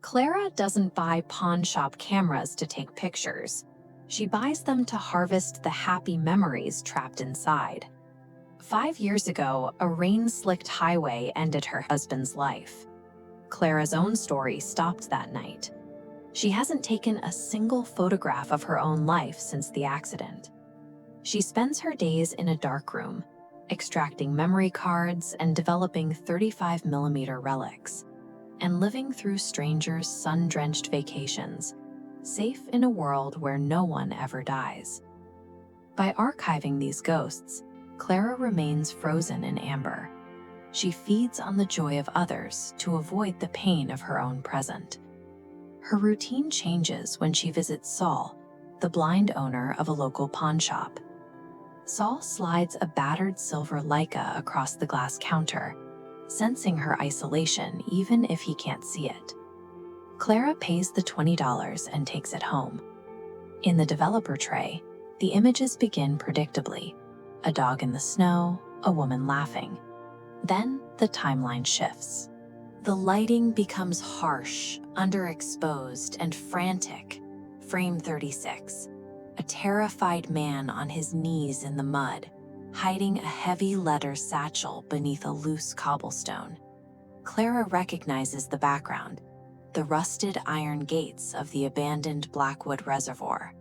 Clara doesn't buy pawn shop cameras to take pictures. She buys them to harvest the happy memories trapped inside. 5 years ago, a rain-slicked highway ended her husband's life. Clara's own story stopped that night. She hasn't taken a single photograph of her own life since the accident. She spends her days in a dark room, extracting memory cards and developing 35mm relics, and living through strangers' sun-drenched vacations, safe in a world where no one ever dies. By archiving these ghosts, Clara remains frozen in amber. She feeds on the joy of others to avoid the pain of her own present. Her routine changes when she visits Saul, the blind owner of a local pawn shop. Saul slides a battered silver Leica across the glass counter, sensing her isolation even if he can't see it. Clara pays the $20 and takes it home. In the developer tray, the images begin predictably: a dog in the snow, a woman laughing. Then the timeline shifts. The lighting becomes harsh, underexposed, and frantic. Frame 36. A terrified man on his knees in the mud, hiding a heavy leather satchel beneath a loose cobblestone. Clara recognizes the background: the rusted iron gates of the abandoned Blackwood Reservoir.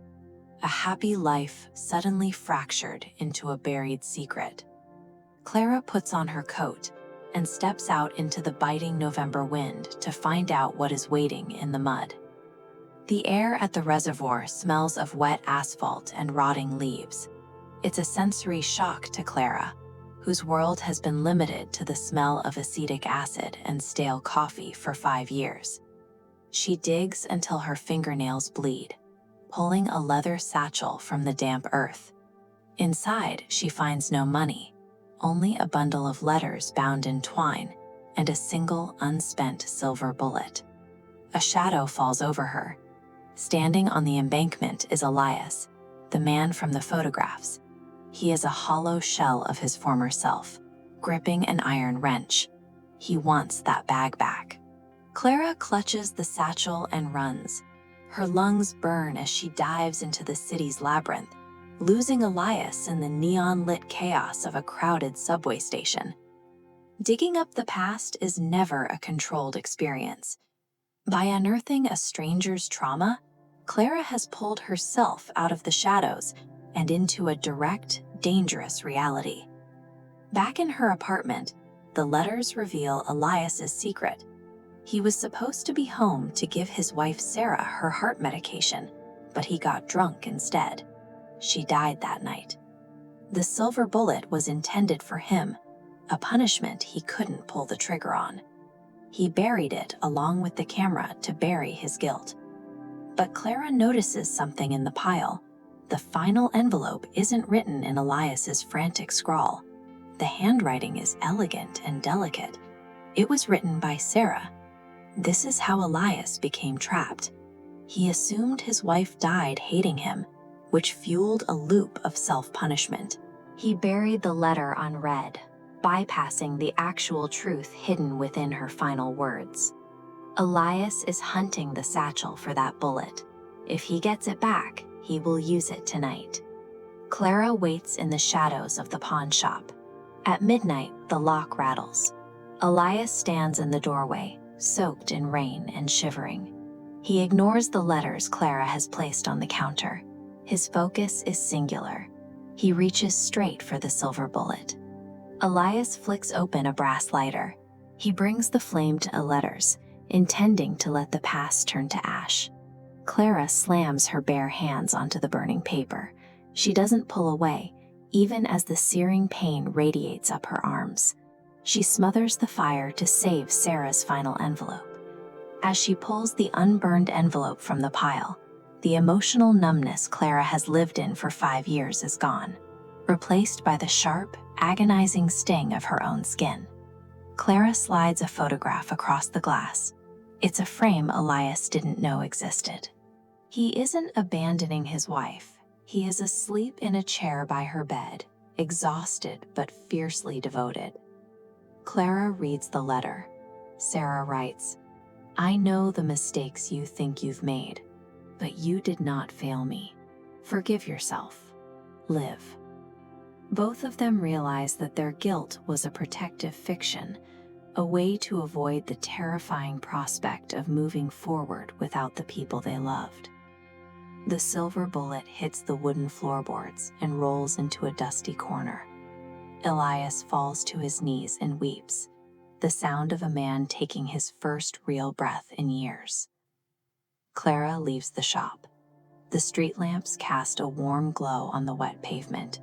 A happy life suddenly fractured into a buried secret. Clara puts on her coat and steps out into the biting November wind to find out what is waiting in the mud. The air at the reservoir smells of wet asphalt and rotting leaves. It's a sensory shock to Clara, whose world has been limited to the smell of acetic acid and stale coffee for 5 years. She digs until her fingernails bleed, pulling a leather satchel from the damp earth. Inside, she finds no money, only a bundle of letters bound in twine and a single unspent silver bullet. A shadow falls over her. Standing on the embankment is Elias, the man from the photographs. He is a hollow shell of his former self, gripping an iron wrench. He wants that bag back. Clara clutches the satchel and runs. Her lungs burn as she dives into the city's labyrinth, losing Elias in the neon-lit chaos of a crowded subway station. Digging up the past is never a controlled experience. By unearthing a stranger's trauma, Clara has pulled herself out of the shadows and into a direct, dangerous reality. Back in her apartment, the letters reveal Elias's secret. He was supposed to be home to give his wife Sarah her heart medication, but he got drunk instead. She died that night. The silver bullet was intended for him, a punishment he couldn't pull the trigger on. He buried it along with the camera to bury his guilt. But Clara notices something in the pile. The final envelope isn't written in Elias's frantic scrawl. The handwriting is elegant and delicate. It was written by Sarah. This is how Elias became trapped. He assumed his wife died hating him, which fueled a loop of self-punishment. He buried the letter unread, bypassing the actual truth hidden within her final words. Elias is hunting the satchel for that bullet. If he gets it back, he will use it tonight. Clara waits in the shadows of the pawn shop. At midnight, the lock rattles. Elias stands in the doorway, soaked in rain and shivering. He ignores the letters Clara has placed on the counter. His focus is singular. He reaches straight for the silver bullet. Elias flicks open a brass lighter. He brings the flame to the letters, intending to let the past turn to ash. Clara slams her bare hands onto the burning paper. She doesn't pull away, even as the searing pain radiates up her arms. She smothers the fire to save Sarah's final envelope. As she pulls the unburned envelope from the pile, the emotional numbness Clara has lived in for 5 years is gone, replaced by the sharp, agonizing sting of her own skin. Clara slides a photograph across the glass. It's a frame Elias didn't know existed. He isn't abandoning his wife. He is asleep in a chair by her bed, exhausted but fiercely devoted. Clara reads the letter. Sarah writes, I know the mistakes you think you've made, but you did not fail me. Forgive yourself. Live. Both of them realize that their guilt was a protective fiction, a way to avoid the terrifying prospect of moving forward without the people they loved. The silver bullet hits the wooden floorboards and rolls into a dusty corner. Elias falls to his knees and weeps, the sound of a man taking his first real breath in years. Clara leaves the shop. The street lamps cast a warm glow on the wet pavement.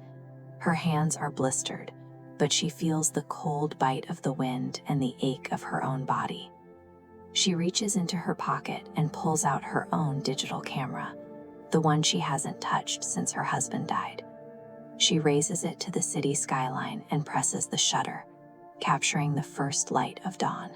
Her hands are blistered, but she feels the cold bite of the wind and the ache of her own body. She reaches into her pocket and pulls out her own digital camera, the one she hasn't touched since her husband died. She raises it to the city skyline and presses the shutter, capturing the first light of dawn.